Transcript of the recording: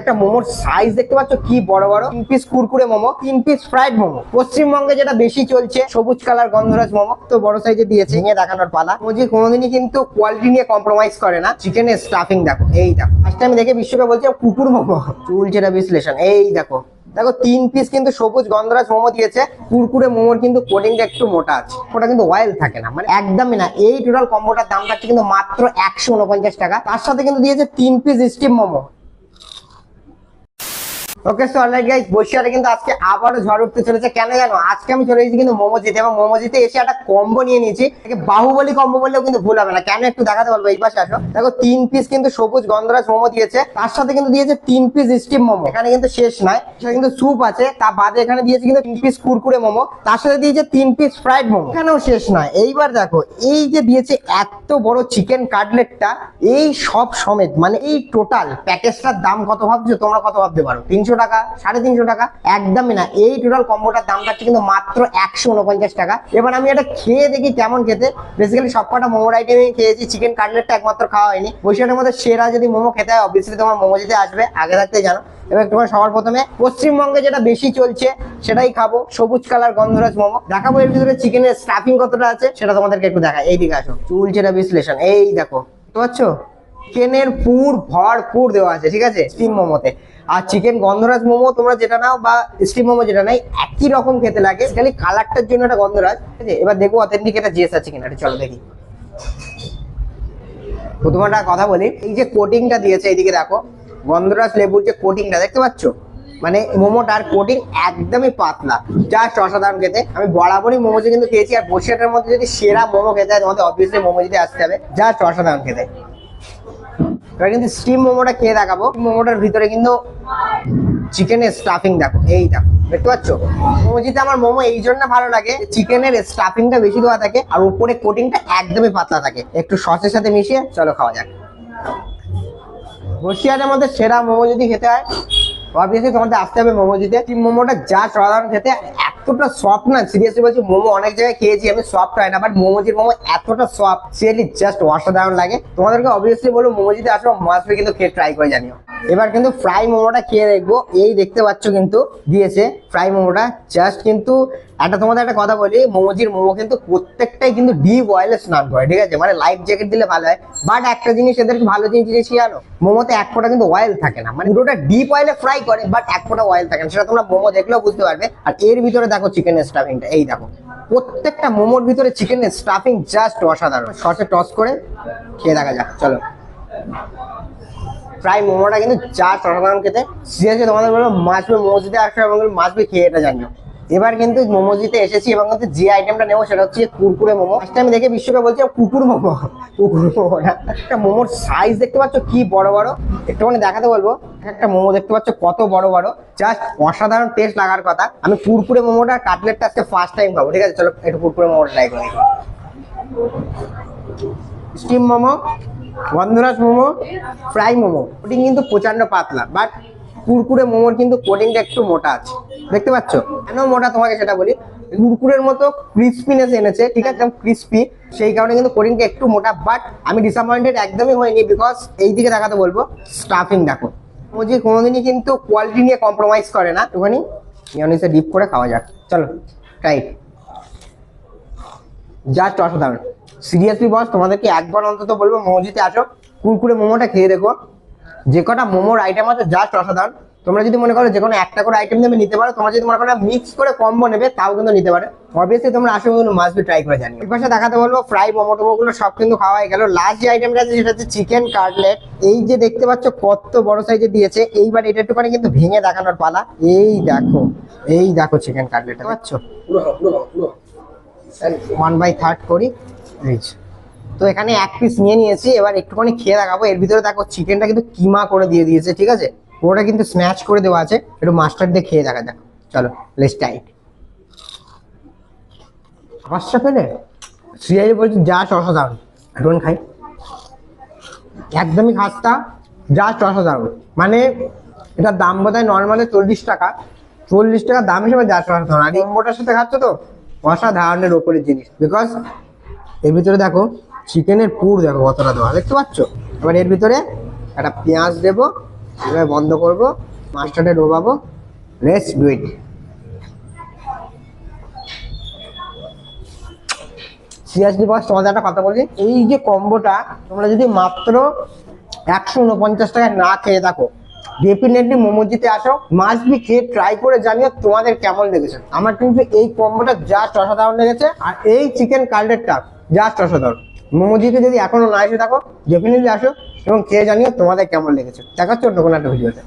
একটা মোমোর সাইজ দেখতে পাচ্ছ কি বড় বড়। 3 piece Kurkure momo, 3 piece fried momo. পশ্চিমবঙ্গে যেটা বেশি চলছে সবুজ কালার গন্ধরাজ মোমো, তো বড় সাইজে দিয়েছে। ভেঙে দেখানোর পালা। মোজি কোনোদিনই কিন্তু কোয়ালিটি নিয়ে কম্প্রোমাইজ করে না। চিকেনের স্টাফিং দেখো, এই দেখো। ফার্স্ট টাইম দেখে বিশ্বকে বলছে কুকুর মোমো। চুল ছেঁড়া বিশ্লেষণ, এই দেখো। দেখো 3 পিস কিন্তু সবুজ গন্ধরাজ মোমো দিয়েছে। কুরকুরে মোমোর কিন্তু কোটিংটা একটু মোটা আছে, ওটা কিন্তু অয়েল থাকে না, মানে একদমই না। এই টোটাল কম্বোটার দাম থাকছে কিন্তু মাত্র 149 টাকা। তার সাথে কিন্তু দিয়েছে 3 piece steam momo. Okay so alright guys, বসিরহাটে কিন্তু আজকে আবারও ঝড় উঠতে চলেছে। কেন জানো? আজকে আমি চলে এসেছি কিন্তু মোমোজিতে, এবং মোমোজিতে এসে একটা কম্বো নিয়ে নিয়েছি। বাহুবলী কম্বো বললেও কিন্তু ভুল হবে না। কেন একটু দেখাতে বলবো, এই পাশে আসো। দেখো 3 পিস কিন্তু সবুজ গন্ধরাজ মোমো দিয়েছে, তার সাথে কিন্তু দিয়েছে 3 পিস স্টিম মোমো। এখানে কিন্তু শেষ নয়, সেটা কিন্তু স্যুপ আছে। তার বাদে এখানে দিয়েছে কিন্তু 3 পিস কুরকুরে মোমো, তার সাথে দিয়েছে 3 পিস ফ্রাইড মোমো। এখানেও শেষ নয়। এইবার দেখো এই যে দিয়েছে এত বড় চিকেন কাটলেটটা, এই সব সমেত, মানে এই টোটাল প্যাকেজটার দাম কত ভাবছো তোমরা? কত ভাবতে পারো? 300 টাকা, 350 টাকা? একদমই না। এই টোটাল কম্বোটার দাম থাকছে কিন্তু মাত্র 149 টাকা। এবার আমি এটা খেয়ে দেখি কেমন খেতে। বেসিক্যালি সবকটা মোমোর আইটেমই খেয়েছি, চিকেন কাটলেটটা একমাত্র খাওয়া হয়নি। বৈশাখের মধ্যে সেরা যদি মোমো খেতে হয় অবভিয়াসলি তোমার মোমোজিতে আসবে, আগে থাকতে জানো। এবার তোমার সবার প্রথমে পশ্চিমবঙ্গে যেটা বেশি চলছে সেটাই খাবো, সবুজ কালার গন্ধরাজ মোমো। দেখাবো এর ভিতরে চিকেনের স্টাফিং কতটা আছে সেটা তোমাদেরকে একটু দেখায়। এইদিকে আসো, চুল ছেঁড়া বিশ্লেষণ, এই দেখো। বুঝতে পারছো? চিকেনের পুর ভরপুর দেওয়া আছে, ঠিক আছে, স্টিম মোমোতে। আর চিকেন গন্ধরাজ মোমো তোমরা যেটা নাও বা স্টিম মোমো যেটা নাই, একই রকম খেতে লাগে, খালি কালারটার জন্য একটা গন্ধরাজ। ঠিক আছে, এবার দেখবো অথেন্টিক এটা জিএস আছে কিনা। চলো দেখি। প্রথমে একটা কথা বলি, এই যে কোটিংটা দিয়েছে এইদিকে দেখো, গন্ধরাজ লেবুর যে কোটিংটা দেখতে পাচ্ছ, মানে মোমোটার কোটিং একদমই পাতলা, জাস্ট অসাধারণ খেতে। আমি বরাবরই মোমোজে কিন্তু খেয়েছি, আর বসিরহাটের মধ্যে যদি সেরা মোমো খেতে হয় তোমাদের অবভিয়াসলি মোমোজিতে আসতে হবে, জাস্ট অসাধারণ খেতে। এবার কিন্তু স্টিম মোমোটা খেয়ে দেখাবো। মোমোটার ভিতরে কিন্তু চিকেনের স্টাফিং দেখো, এই দেখো, দেখতে পাচ্ছ? মোমোজিতে আমার মোমো এই জন্য ভালো লাগে, চিকেনের স্টাফিংটা বেশি দেওয়া থাকে আর উপরে কোটিংটা একদমই পাতলা থাকে। একটু সসের সাথে মিশিয়ে চলো খাওয়া যাক। বসিরহাটের মধ্যে সেরা মোমো যদি খেতে হয় অবভিয়াসলি তোমাদের আসতে হবে মোমোজিতে। স্টিম মোমোটা যা সাধারণ খেতে, এতটা সফট না, সিরিয়াসলি বলছি। মোমো অনেক জায়গায় খেয়েছি আমি, সফট হয় না, বাট মোমোজির মোমো এতটা সফট, সিরিয়াসলি জাস্ট অসাধারণ লাগে। তোমাদেরকে অবভিয়াসলি বলবো মোমোজিতে আসো, মাস্ট বি কিন্তু খেয়ে ট্রাই করে জানিও। এবার কিন্তু ফ্রাই মোমোটা খেয়ে দেখবো। এই দেখতে পাচ্ছ কিন্তু দিয়েছে ফ্রাই মোমোটা, জাস্ট কিন্তু একটা তোমাদের একটা কথা বলি, মোমোজির মোমো কিন্তু প্রত্যেকটাই কিন্তু ডিপ অয়েলে স্নান করে, ঠিক আছে, মানে লাইফ জ্যাকেট দিলে ভালো হয়। বাট একটা জিনিস এদেরকে ভালো জিনিস দিয়েছি জানো, মোমোতে এক ফোঁটা কিন্তু অয়েল থাকে না, মানে পুরোটা ডিপ অয়েলে ফ্রাই করে, বাট এক ফোঁটা অয়েল থাকে না, সেটা তোমরা মোমো দেখলেও বুঝতে পারবে। আর এর ভিতরে দেখো চিকেনের স্টাফিংটা, এই দেখো, প্রত্যেকটা মোমোর ভিতরে চিকেনের স্টাফিং জাস্ট অসাধারণ। সসে টস করে খেয়ে দেখা যাক, চলো। ফ্রাই মোমোটা কিন্তু জাস্ট অসাধারণ খেতে, সিরিয়াসলি তোমাদের বলবো মাছবে মোমোজিতে আসবে এবং মাছবে খেয়ে এটা জানিও। এবার কিন্তু মোমোজিতে এসেছি এবং কিন্তু যে আইটেমটা নেবো সেটা হচ্ছে কুরকুরে মোমো। ফার্স্ট টাইম দেখে বিশ্বকে বলছি কুকুর মোমো। কুকুর মোমোটা একটা মোমোর সাইজ দেখতে পাচ্ছ কি বড় বড়, একটুখানি দেখাতে বলবো। একটা মোমো দেখতে পাচ্ছ কত বড় বড়, জাস্ট অসাধারণ টেস্ট লাগার কথা। আমি কুরকুরে মোমোটা কাটলেটটা আজকে ফার্স্ট টাইম খাবো, ঠিক আছে, চলো একটু কুরকুরে মোমোটা ট্রাই করি। স্টিম মোমো, গন্ধরাজ মোমো, ফ্রাই মোমো, কোটিং কিন্তু প্রচন্ড পাতলা, বাট কুরকুরে মোমোর কিন্তু কোটিংটা একটু মোটা আছে, দেখতে পাচ্ছ? কেন মোটা তোমাকে সেটা বলি, কুরকুরের মতো ক্রিস্পিনেস এনেছে, ঠিক আছে, একদম ক্রিস্পি, সেই কারণে কিন্তু কোটিংটা একটু মোটা। বাট আমি ডিসঅ্যাপয়েন্টেড একদমই হয়নি, বিকজ এই দিকে দেখাতে বলবো স্টাফিং দেখো। মোজি কোনোদিনই কিন্তু কোয়ালিটি নিয়ে কম্প্রোমাইজ করে না। একটুখানি মিয়োনিজে ডিপ করে খাওয়া যাক, চলো ট্রাই। জাস্ট অসাধারণ, সিরিয়াসলি বস, তোমাদেরকে একবার অন্তত বলবো মোমোজিতে আসো, কুরকুরে মোমোটা খেয়ে দেখো। যে কটা মোমোর আইটেম আছে জাস্ট অসাধারণ। তোমরা যদি মনে করো যে কোনো একটা করে আইটেম নেবে নিতে পারো, তোমরা যদি মনে করো মিক্স করে কম্বো নেবে তাও কিন্তু নিতে পারো। অবভিয়াসলি তোমরা আসো, কিন্তু মাস্ট বি ট্রাই করে জানিও। এই পাশে দেখাতে বলবো ফ্রাই মোমো টোমোগুলো সব কিন্তু খাওয়া হয়ে গেল। লাস্ট যে আইটেমটা আছে সেটা হচ্ছে চিকেন কাটলেট। এই যে দেখতে পাচ্ছ কত বড় সাইজে দিয়েছে, এইবার এটা একটুখানি কিন্তু ভেঙে দেখানোর পালা। এই দেখো, এই দেখো চিকেন কাটলেট পাচ্ছ, 1/3 করি। তো এখানে এক পিস নিয়ে নিয়েছি, এবার একটুখানি খেয়ে দেখাবো। এর ভিতরে দেখো চিকেনটা কিন্তু কিমা করে দিয়ে দিয়েছে, ঠিক আছে, ওটা কিন্তু স্ম্যাশ করে দেওয়া আছে। একটু মাস্টার্ড দিয়ে খেয়ে দেখা যাক, চলো লেটস টাইট। আওয়াজটা পেলে সিরিয়াসলি বলছি জাস্ট অসাধারণ। একটুখানি খাই, একদমই খাস্তা, জাস্ট অসাধারণ। মানে এটার দাম বোধহয় নর্মালি 40 টাকা, 40 টাকা দাম হিসেবে জাস্ট অসাধারণ। আর কম্বোটার সাথে খাচ্ছ তো অসাধারণের ওপরের জিনিস, বিকজ এর ভিতরে দেখো চিকেনের পুর দেখো কতটা দেওয়া, দেখতে পাচ্ছ? এবার এর ভিতরে একটা পেঁয়াজ দেবো, এবার বন্ধ করব, মাস্টার্ডে ডোবাবো, লেটস ডু ইট। সিরিয়াসলি বস, তোমাদের একটা কথা বলি, এই যে কম্বোটা তোমরা যদি মাত্র 149 টাকায় না খেয়ে থাকো, ডেফিনেটলি মোমোজিতে আসো, মাস্ট বি খেয়ে ট্রাই করে জানিও তোমাদের কেমন লেগেছে। আমার কিন্তু এই কম্বোটা জাস্ট অসাধারণ লেগেছে, আর এই চিকেন কাটলেটটা জাস্ট অসাধারণ। মোমোজিতে যদি এখনো না এসে থাকো, ডেফিনেটলি আসো এবং খেয়ে জানিও তোমাদের কেমন লেগেছে। দেখা হচ্ছে অন্য কোনো একটা ভিডিওতে।